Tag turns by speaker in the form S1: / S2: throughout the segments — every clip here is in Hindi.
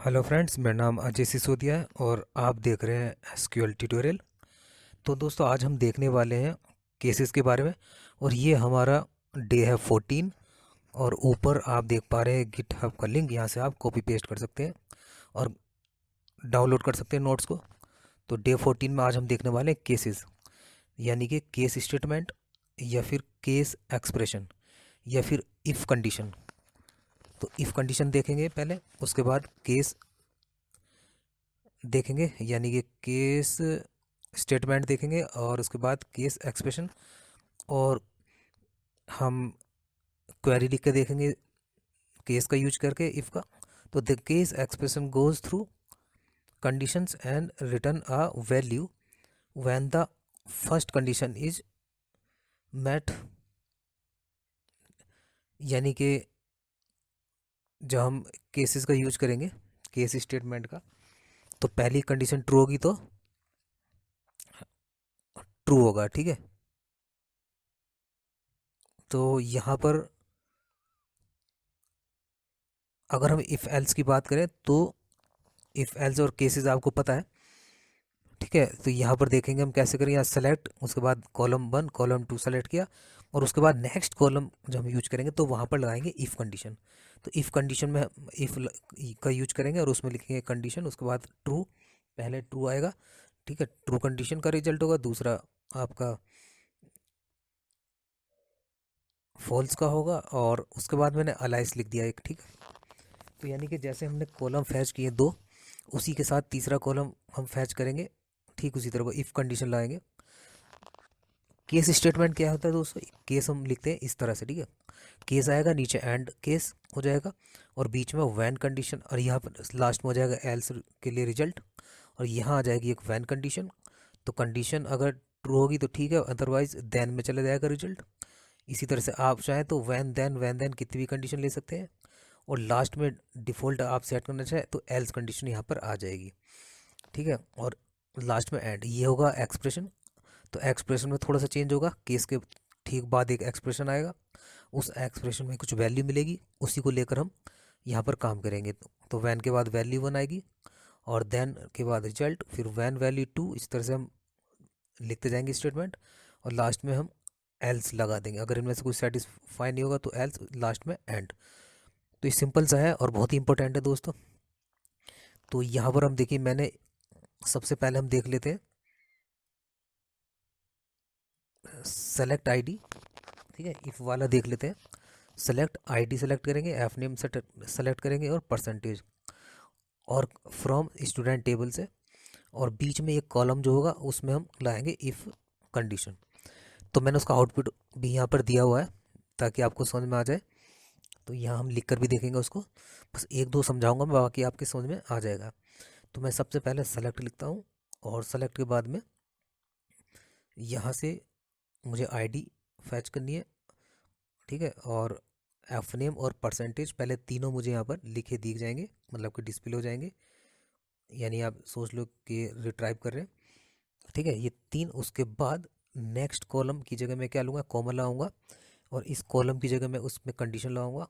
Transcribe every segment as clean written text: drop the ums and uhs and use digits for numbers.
S1: हेलो फ्रेंड्स, मेरा नाम अजय सिसोदिया है और आप देख रहे हैं एसक्यूएल ट्यूटोरियल। तो दोस्तों, आज हम देखने वाले हैं केसेस के बारे में। और ये हमारा डे है 14। और ऊपर आप देख पा रहे हैं गिटहब का लिंक, यहाँ से आप कॉपी पेस्ट कर सकते हैं और डाउनलोड कर सकते हैं नोट्स को। तो डे 14 में आज हम देखने वाले हैं केसेस, यानी कि केस स्टेटमेंट या फिर केस एक्सप्रेशन या फिर इफ़ कंडीशन। तो इफ़ कंडीशन देखेंगे पहले, उसके बाद केस देखेंगे यानी कि केस स्टेटमेंट देखेंगे, और उसके बाद केस एक्सप्रेशन। और हम क्वेरी लिख के देखेंगे केस का यूज करके इफ़ का। तो the case expression goes through conditions and return a value when the first condition is met. यानी कि जब हम केसेस का यूज करेंगे केस स्टेटमेंट का, तो पहली कंडीशन ट्रू होगी तो ट्रू होगा। ठीक है, तो यहाँ पर अगर हम इफ़ एल्स की बात करें तो इफ़ एल्स और केसेस आपको पता है। ठीक है, तो यहाँ पर देखेंगे हम कैसे करें। यहाँ सेलेक्ट, उसके बाद कॉलम 1 कॉलम 2 सेलेक्ट किया, और उसके बाद नेक्स्ट कॉलम जब हम यूज करेंगे तो वहाँ पर लगाएंगे इफ़ कंडीशन। तो इफ़ कंडीशन में इफ़ का यूज करेंगे और उसमें लिखेंगे कंडीशन, उसके बाद ट्रू, पहले ट्रू आएगा। ठीक है, ट्रू कंडीशन का रिजल्ट होगा, दूसरा आपका फॉल्स का होगा, और उसके बाद मैंने अलाइस लिख दिया एक। ठीक है, तो यानी कि जैसे हमने कॉलम फैच किए दो, उसी के साथ तीसरा कॉलम हम फैच करेंगे, ठीक उसी तरह वो इफ़ कंडीशन लाएंगे। केस स्टेटमेंट क्या होता है दोस्तों? केस हम लिखते हैं इस तरह से। ठीक है, केस आएगा, नीचे एंड केस हो जाएगा, और बीच में वैन कंडीशन, और यहाँ पर लास्ट में हो जाएगा एल्स के लिए रिजल्ट, और यहाँ आ जाएगी एक वैन कंडीशन। तो कंडीशन अगर ट्रू होगी तो ठीक है, अदरवाइज देन में चला जाएगा रिजल्ट। इसी तरह से आप चाहें तो वैन देन कितनी भी कंडीशन ले सकते हैं, और लास्ट में डिफ़ॉल्ट आप सेट करना चाहें तो एल्स कंडीशन यहाँ पर आ जाएगी। ठीक है, और लास्ट में एंड, ये होगा एक्सप्रेशन। तो एक्सप्रेशन में थोड़ा सा चेंज होगा, केस के ठीक बाद एक एक्सप्रेशन आएगा, उस एक्सप्रेशन में कुछ वैल्यू मिलेगी, उसी को लेकर हम यहाँ पर काम करेंगे। तो वैन के बाद वैल्यू 1 आएगी, और देन के बाद रिजल्ट, फिर वैन वैल्यू 2, इस तरह से हम लिखते जाएंगे स्टेटमेंट, और लास्ट में हम एल्स लगा देंगे। अगर इनमें से कुछ सेटिस्फाई नहीं होगा तो एल्स, लास्ट में एंड। तो ये सिंपल सा है और बहुत ही इंपॉर्टेंट है दोस्तों। तो यहाँ पर हम देखिए, मैंने सबसे पहले हम देख लेते हैं सेलेक्ट आईडी। ठीक है, इफ़ वाला देख लेते हैं। सेलेक्ट आईडी सेलेक्ट करेंगे, एफ नेम सेलेक्ट करेंगे, और परसेंटेज, और फ्रॉम स्टूडेंट टेबल से, और बीच में एक कॉलम जो होगा उसमें हम लाएंगे इफ़ कंडीशन। तो मैंने उसका आउटपुट भी यहाँ पर दिया हुआ है ताकि आपको समझ में आ जाए। तो यहाँ हम लिख कर भी देखेंगे उसको, बस एक दो समझाऊंगा मैं, बाकी आपके समझ में आ जाएगा। तो मैं सबसे पहले सेलेक्ट लिखता हूँ, और सेलेक्ट के बाद में यहाँ से मुझे आईडी फैच करनी है। ठीक है, और एफ नेम और परसेंटेज, पहले तीनों मुझे यहाँ पर लिखे दिख जाएंगे, मतलब कि डिस्प्ले हो जाएंगे, यानी आप सोच लो कि रिट्राइव कर रहे हैं। ठीक है, ये तीन। उसके बाद नेक्स्ट कॉलम की जगह मैं क्या लूँगा, कॉमा लाऊंगा, और इस कॉलम की जगह मैं उसमें कंडीशन लगाऊंगा,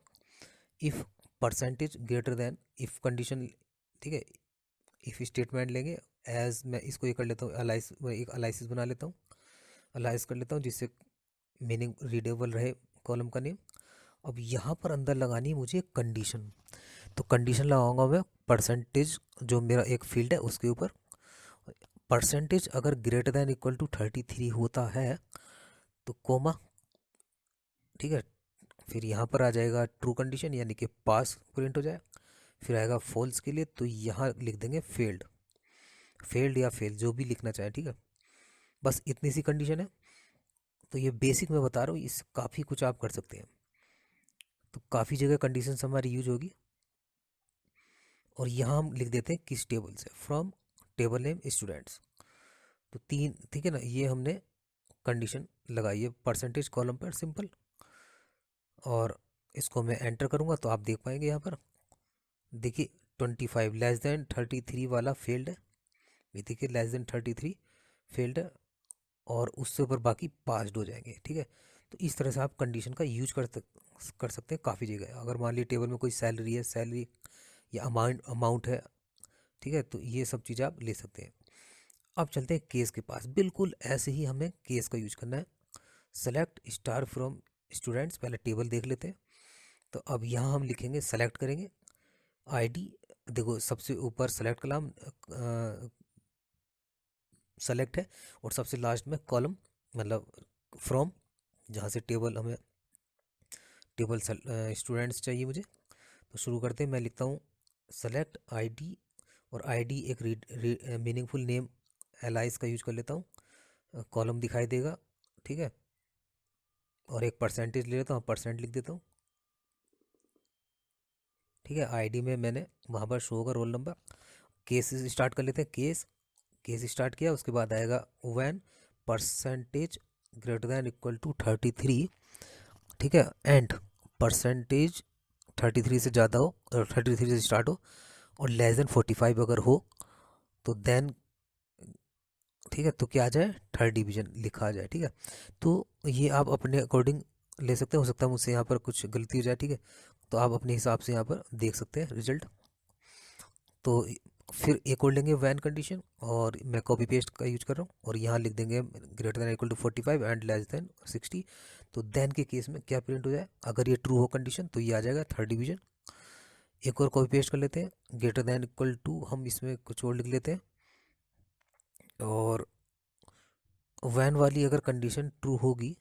S1: if percentage greater than if condition. ठीक है, इफ़ स्टेटमेंट लेंगे, एज मैं इसको ये कर लेता हूँ अलाइस, एक अलाइसिस बना लेता हूँ, अलाइस कर लेता हूँ जिससे मीनिंग रीडेबल रहे कॉलम का नेम। अब यहाँ पर अंदर लगानी है मुझे कंडीशन। तो कंडीशन लगाऊंगा मैं परसेंटेज, जो मेरा एक फील्ड है उसके ऊपर। परसेंटेज अगर ग्रेटर दैन इक्वल टू 33 होता है तो कोमा। ठीक है, फिर यहाँ पर आ जाएगा ट्रू कंडीशन, यानी कि पास प्रिंट हो जाए। फिर आएगा फॉल्स के लिए, तो यहाँ लिख देंगे फेल्ड, फेल्ड या फेल, जो भी लिखना चाहे। ठीक है, बस इतनी सी कंडीशन है। तो ये बेसिक मैं बता रहा हूँ, इस काफ़ी कुछ आप कर सकते हैं। तो काफ़ी जगह कंडीशन हमारी यूज होगी। और यहाँ हम लिख देते हैं किस टेबल से, फ्रॉम टेबल नेम स्टूडेंट्स। तो तीन, ठीक है ना, ये हमने कंडीशन लगाई है परसेंटेज कॉलम पर, सिंपल। और इसको मैं एंटर करूँगा तो आप देख पाएंगे यहाँ पर, देखिए 25 लेस देन 33 वाला फेल्ड है। ये देखिए लेस देन 33 फेल्ड है, और उससे ऊपर बाकी पास्ड हो जाएंगे। ठीक है, तो इस तरह से आप कंडीशन का यूज कर सकते हैं काफ़ी जगह। अगर मान लीजिए टेबल में कोई सैलरी है, सैलरी या अमाउंट है, ठीक है। तो ये सब चीज़ें आप ले सकते हैं। अब चलते हैं केस के पास। बिल्कुल ऐसे ही हमें केस का यूज करना है। सेलेक्ट स्टार फ्रॉम स्टूडेंट्स, पहले टेबल देख लेते हैं। तो अब यहाँ हम लिखेंगे, सेलेक्ट करेंगे आईडी। देखो सबसे ऊपर सेलेक्ट कॉलम सेलेक्ट है, और सबसे लास्ट में कॉलम मतलब फ्रॉम, जहाँ से टेबल हमें टेबल स्टूडेंट्स चाहिए मुझे। तो शुरू करते हैं। मैं लिखता हूँ सेलेक्ट आईडी, और आईडी एक मीनिंगफुल नेम एलाइस का यूज कर लेता हूँ। कॉलम दिखाई देगा, ठीक है। और एक परसेंटेज ले लेता हूँ, परसेंट लिख देता हूँ, ठीक है। आईडी में मैंने वहाँ पर शो होगा रोल नंबर। केस स्टार्ट कर लेते हैं। केस स्टार्ट किया, उसके बाद आएगा when percentage greater than equal to 33, ठीक है। एंड परसेंटेज 33 से ज़्यादा हो और 33 से स्टार्ट हो और लेस देन 45 अगर हो तो देन, ठीक है, तो क्या आ जाए, थर्ड डिवीजन लिखा आ जाए, ठीक है। तो ये आप अपने अकॉर्डिंग ले सकते हैं, हो सकता है मुझसे यहाँ पर कुछ गलती हो जाए, ठीक है। तो आप अपने हिसाब से यहाँ पर देख सकते हैं रिजल्ट। तो फिर एक और लेंगे वैन कंडीशन, और मैं कॉपी पेस्ट का यूज कर रहा हूँ, और यहाँ लिख देंगे greater than equal to 45 and less than 60। तो देन के केस में क्या प्रिंट हो जाए, अगर ये ट्रू हो कंडीशन तो ये आ जाएगा थर्ड डिवीजन। एक और कॉपी पेस्ट कर लेते हैं, ग्रेटर दैन इक्वल टू, हम इसमें कुछ और लिख लेते हैं, और वैन वाली अगर कंडीशन ट्रू होगी,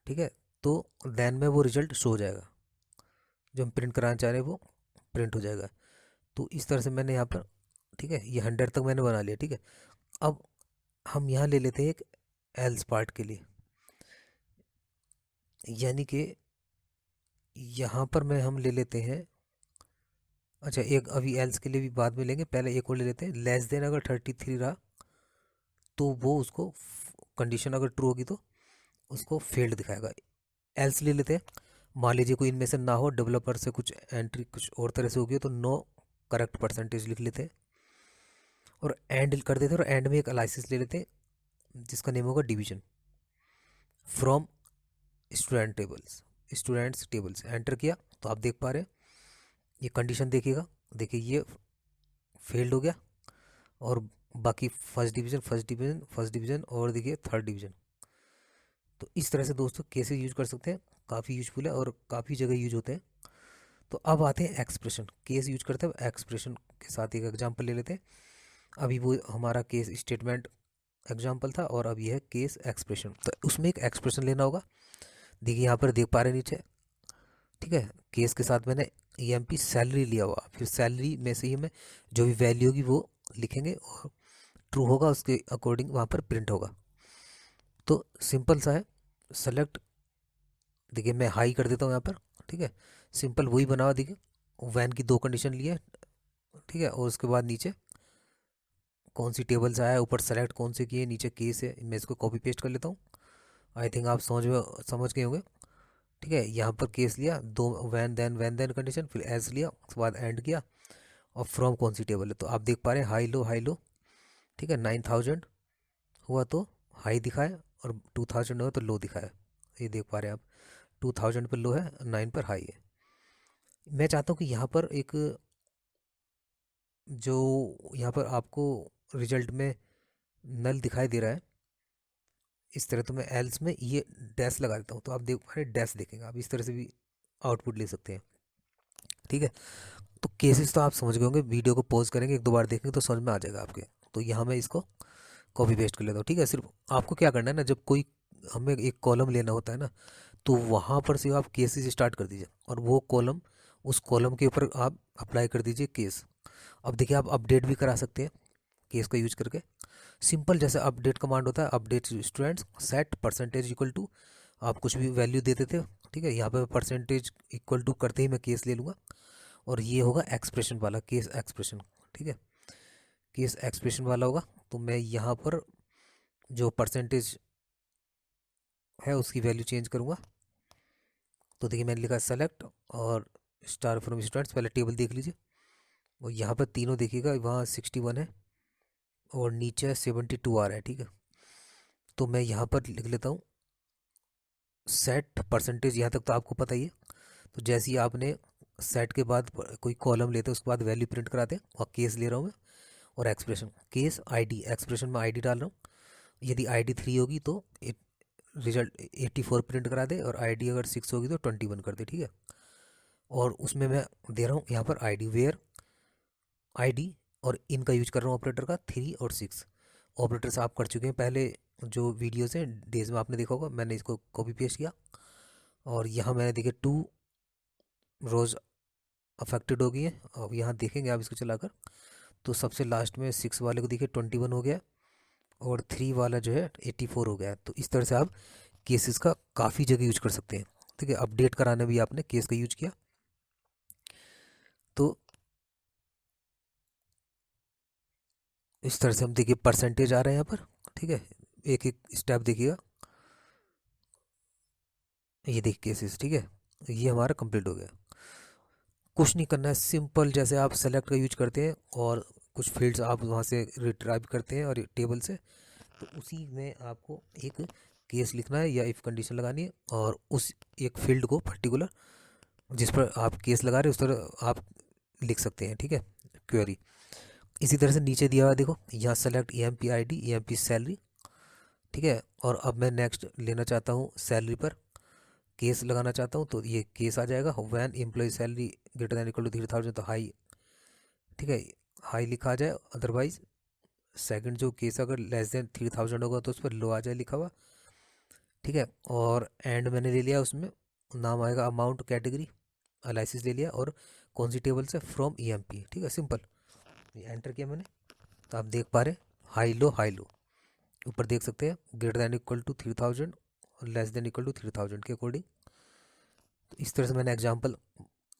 S1: ठीक है, तो देन में वो रिजल्ट शो हो जाएगा, जो हम प्रिंट कराना चाह रहे हैं वो प्रिंट हो जाएगा। तो इस तरह से मैंने यहाँ पर, ठीक है, ये 100 तक मैंने बना लिया, ठीक है। अब हम यहाँ ले लेते हैं एक एल्स पार्ट के लिए, यानी कि यहाँ पर मैं हम ले लेते हैं, अच्छा एक अभी एल्स के लिए भी बाद में लेंगे, पहले एक और ले लेते हैं। लेस देन अगर 33 रहा तो वो उसको कंडीशन अगर ट्रू होगी तो उसको फेल्ड दिखाएगा। एल्स ले लेते हैं, मान लीजिए कोई इनमें से ना हो, डेवलपर से कुछ एंट्री कुछ और तरह से होगी तो नो करेक्ट परसेंटेज लिख लेते हैं और एंड कर देते हैं। और एंड में एक एनालिसिस ले लेते हैं जिसका नेम होगा division from students tables. Enter किया तो आप देख पा रहे हैं ये कंडीशन देखिएगा, देखिए ये फेल्ड हो गया, और बाकी फर्स्ट डिवीज़न और देखिए थर्ड डिवीज़न। तो इस तरह से दोस्तों केसेस यूज कर सकते हैं, काफ़ी यूजफुल है और काफ़ी जगह यूज होते हैं। तो अब आते हैं एक्सप्रेशन। केस यूज करते हैं, एक्सप्रेशन के साथ एक एग्जांपल ले लेते हैं। अभी वो हमारा केस स्टेटमेंट एग्जांपल था और अब यह है केस एक्सप्रेशन। तो उसमें एक एक्सप्रेशन लेना होगा, देखिए यहाँ पर देख पा रहे हैं नीचे, ठीक है। केस के साथ मैंने EMP सैलरी लिया हुआ, फिर सैलरी में से ही हमें जो भी वैल्यू होगी वो लिखेंगे और ट्रू होगा उसके अकॉर्डिंग वहाँ पर प्रिंट होगा। तो सिंपल सा है। सेलेक्ट, देखिए मैं हाई कर देता हूँ यहाँ पर, ठीक है। सिंपल वही बना हुआ, देखिए वैन की दो कंडीशन ली है, ठीक है। और उसके बाद नीचे कौन सी टेबल से आया है, ऊपर सेलेक्ट कौन से किए, नीचे केस है। मैं इसको कॉपी पेस्ट कर लेता हूँ। आई थिंक आप समझ गए होंगे, ठीक है। यहाँ पर केस लिया, दो वैन देन कंडीशन, फिर एस लिया, उसके बाद एंड किया, और फ्रॉम कौन सी टेबल है। तो आप देख पा रहे हैं हाई लो, ठीक है। 9000 हुआ तो हाई दिखाए और 2000 हुआ तो लो दिखाए, ये देख पा रहे हैं आप। 2000 पर लो है, 9 पर हाई है। मैं चाहता हूँ कि यहाँ पर एक जो यहाँ पर आपको रिजल्ट में नल दिखाई दे रहा है इस तरह, तो मैं एल्स में ये डैश लगा देता हूँ। तो आप देख पा रहे डैश देखेंगे, आप इस तरह से भी आउटपुट ले सकते हैं, ठीक है। तो केसेस तो आप समझ गए होंगे, वीडियो को पॉज करेंगे, एक दो बार देखेंगे तो समझ में आ जाएगा आपके। तो यहाँ मैं इसको कॉपी पेस्ट कर लेता हूँ, ठीक है। सिर्फ आपको क्या करना है ना, जब कोई हमें एक कॉलम लेना होता है ना, तो वहाँ पर से आप केसेस स्टार्ट कर दीजिए और वो कॉलम, उस कॉलम के ऊपर आप अप्लाई कर दीजिए केस। अब देखिए आप अपडेट भी करा सकते हैं केस का यूज करके। सिंपल जैसे अपडेट कमांड होता है, update students set percentage equal to, आप कुछ भी वैल्यू दे देते हो, ठीक है। यहाँ पे परसेंटेज इक्वल टू करते ही मैं केस ले लूँगा, और ये होगा एक्सप्रेशन वाला केस एक्सप्रेशन, ठीक है। केस एक्सप्रेशन वाला होगा। तो मैं यहाँ पर जो परसेंटेज है उसकी वैल्यू चेंज करूँगा। तो देखिए मैंने लिखा सेलेक्ट और स्टार फ्रॉम स्टूडेंट्स, पहले टेबल देख लीजिए, और यहाँ पर तीनों देखिएगा, वहाँ 61 है और नीचे 72 आ रहा है, ठीक है। तो मैं यहाँ पर लिख लेता हूँ सेट परसेंटेज, यहाँ तक तो आपको पता ही है। तो जैसे ही आपने सेट के बाद कोई कॉलम लेते हैं, उसके बाद वैल्यू प्रिंट कराते हैं, और केस ले रहा हूँ मैं, और एक्सप्रेशन, केस आईडी, एक्सप्रेशन में आईडी डाल रहा हूँ। यदि आईडी 3 होगी तो रिजल्ट 84 प्रिंट करा दे, और आईडी अगर 6 होगी तो 21 कर दे, ठीक है। और उसमें मैं दे रहा हूँ यहाँ पर आईडी, वेयर आईडी, और इन का यूज कर रहा हूँ ऑपरेटर का 3 और 6। ऑपरेटर्स आप कर चुके हैं पहले, जो वीडियोस हैं डेज में आपने देखा होगा, मैंने इसको कॉपी पेस्ट किया, और यहाँ मैंने देखे 2 रोज़ अफेक्टेड हो गई है। अब यहाँ देखेंगे आप इसको चलाकर, तो सबसे लास्ट में 6 वाले को देखिए 21 हो गया, और 3 वाला जो है 84 हो गया। तो इस तरह से आप केसेस का काफ़ी जगह यूज कर सकते हैं, ठीक है। अपडेट कराने भी आपने केस का यूज किया, तो इस तरह से हम देखिए परसेंटेज आ रहे हैं यहाँ पर, ठीक है। एक एक स्टेप देखिएगा, ये देख केसेस, ठीक है, ये हमारा कंप्लीट हो गया। कुछ नहीं करना है, सिंपल जैसे आप सेलेक्ट का यूज करते हैं और कुछ फील्ड्स आप वहाँ से रिट्राइव करते हैं और टेबल से, तो उसी में आपको एक केस लिखना है या इफ़ कंडीशन लगानी है, और उस एक फील्ड को पर्टिकुलर जिस पर आप केस लगा रहे हैं उस तरह आप लिख सकते हैं, ठीक है, क्वेरी। इसी तरह से नीचे दिया हुआ देखो, यहाँ select EMP ID, EMP salary, ठीक है। और अब मैं नेक्स्ट लेना चाहता हूँ सैलरी पर केस लगाना चाहता हूँ, तो ये केस आ जाएगा, when employ salary greater than equal to 3000, तो हाई, ठीक है, हाई लिखा आ जाए। अदरवाइज सेकंड जो केस अगर लेस देन 3000 होगा तो उस पर लो आ जाए लिखा हुआ, ठीक है। और एंड मैंने ले लिया, उसमें नाम आएगा अमाउंट, कैटेगरी एनालिसिस ले लिया, और कौन सी टेबल से, फ्रॉम EMP, ठीक है, सिंपल। ये एंटर किया मैंने, तो आप देख पा रहे हाई लो हाई लो, ऊपर देख सकते हैं ग्रेटर दैन इक्वल टू 3000 और लेस देन इक्वल टू 3000 के अकॉर्डिंग। तो इस तरह से मैंने एग्जांपल,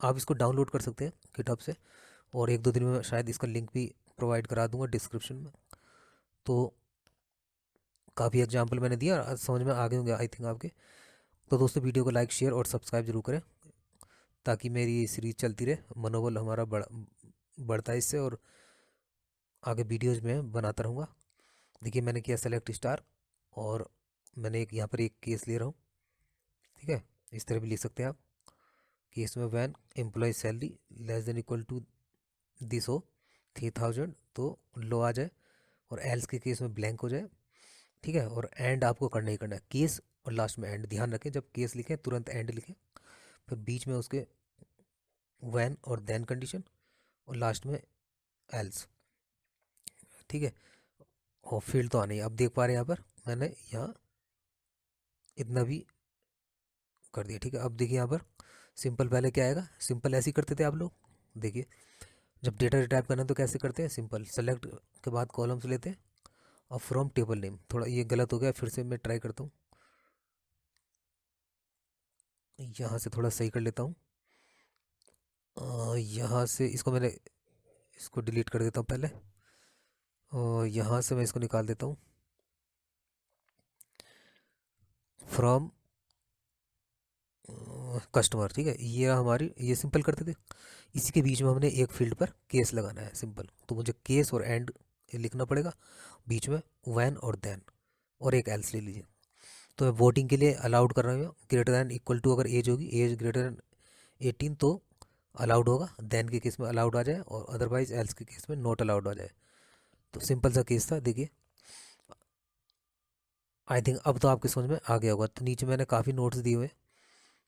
S1: आप इसको डाउनलोड कर सकते हैं गिटहब से, और 1-2 दिन में मैं शायद इसका लिंक भी प्रोवाइड करा दूंगा डिस्क्रिप्शन में। तो काफ़ी एग्जांपल मैंने दिया, समझ में आ गए होंगे आई थिंक आपके। तो दोस्तों वीडियो को लाइक, शेयर और सब्सक्राइब जरूर करें, ताकि मेरी ये सीरीज़ चलती रहे, मनोबल हमारा बढ़ता है इससे, और आगे वीडियोज़ में बनाता रहूँगा। देखिए मैंने किया सेलेक्ट स्टार, और मैंने एक यहाँ पर एक केस ले रहा हूँ, ठीक है। इस तरह भी लिख सकते हैं आप, केस में when employ salary less than equal to this हो 3000, तो लो आ जाए, और एल्स के केस में ब्लैंक हो जाए, ठीक है। और एंड आपको करना ही करना है, केस और लास्ट में एंड। ध्यान रखें जब केस लिखें तुरंत एंड लिखें, फिर बीच में उसके वैन और देन कंडीशन, और लास्ट में एल्स, ठीक है। और फील्ड तो आने ही, अब देख पा रहे हैं यहाँ पर मैंने यहाँ इतना भी कर दिया, ठीक है। अब देखिए यहाँ पर सिंपल पहले क्या आएगा, सिंपल ऐसे ही करते थे आप लोग। देखिए जब डेटा रिटाइप करना है तो कैसे करते हैं, सिंपल सेलेक्ट के बाद कॉलम्स लेते हैं, और फ्रॉम टेबल नेम, थोड़ा ये गलत हो गया, फिर से मैं ट्राई करता हूँ, यहाँ से थोड़ा सही कर लेता हूँ। यहाँ से इसको मैंने इसको डिलीट कर देता हूँ पहले, और यहाँ से मैं इसको निकाल देता हूँ, फ्रॉम कस्टमर, ठीक है। ये हमारी, ये सिंपल करते थे। इसी के बीच में हमने एक फील्ड पर केस लगाना है, सिंपल, तो मुझे केस और एंड लिखना पड़ेगा, बीच में वैन और देन, और एक एल्स ले लीजिए। तो मैं वोटिंग के लिए अलाउड कर रहा हूँ, ग्रेटर दैन इक्वल टू अगर एज होगी, एज ग्रेटर दैन 18 तो अलाउड होगा, देन के केस में अलाउड आ जाए, और अदरवाइज एल्स के केस में नॉट अलाउड आ जाए। तो सिंपल सा केस था, देखिए आई थिंक अब तो आपके समझ में आ गया होगा। तो नीचे मैंने काफ़ी नोट्स दिए हुए,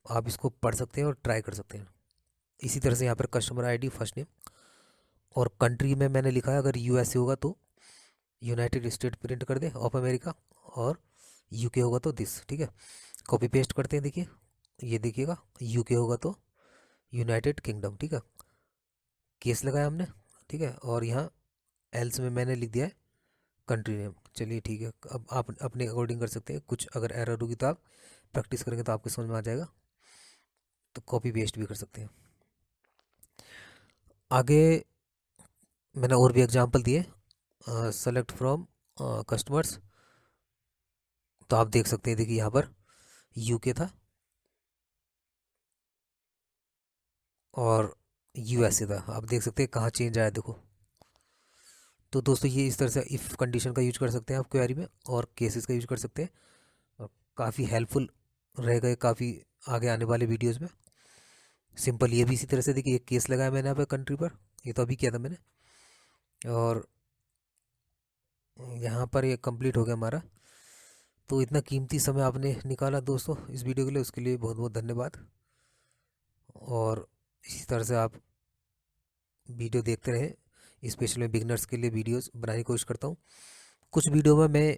S1: आप इसको पढ़ सकते हैं और ट्राई कर सकते हैं। इसी तरह से यहाँ पर कस्टमर ID फर्स्ट नेम, और कंट्री में मैंने लिखा है अगर USA होगा तो यूनाइटेड स्टेट प्रिंट कर दे ऑफ अमेरिका, और UK होगा तो दिस, ठीक है। कॉपी पेस्ट करते हैं, देखिए ये देखिएगा, UK होगा तो यूनाइटेड किंगडम, ठीक है। केस लगाया हमने, ठीक है, और यहाँ एल्स में मैंने लिख दिया है कंट्री नेम। चलिए ठीक है, अब आप अपने अकॉर्डिंग कर सकते हैं, कुछ अगर एरर होगी तो आप प्रैक्टिस करेंगे तो आपको समझ में आ जाएगा, तो कॉपी पेस्ट भी कर सकते हैं। आगे मैंने और भी एग्जांपल दिए, सेलेक्ट फ्रॉम कस्टमर्स, तो आप देख सकते हैं, देखिए यहाँ पर UK था और USA था, आप देख सकते हैं कहाँ चेंज आया, देखो। तो दोस्तों ये इस तरह से इफ़ कंडीशन का यूज कर सकते हैं आप क्वेरी में, और केसेस का यूज कर सकते हैं, और काफ़ी हेल्पफुल रहेगा ये काफ़ी आगे आने वाले वीडियोज़ में। सिंपल ये भी इसी तरह से देखिए, एक केस लगाया मैंने यहाँ पे कंट्री पर, ये तो अभी किया था मैंने, और यहाँ पर ये कंप्लीट हो गया हमारा। तो इतना कीमती समय आपने निकाला दोस्तों इस वीडियो के लिए, उसके लिए बहुत बहुत धन्यवाद। और इसी तरह से आप वीडियो देखते रहें, स्पेशली मैं बिगनर्स के लिए वीडियोस बनाने की कोशिश करता हूँ। कुछ वीडियो में मैं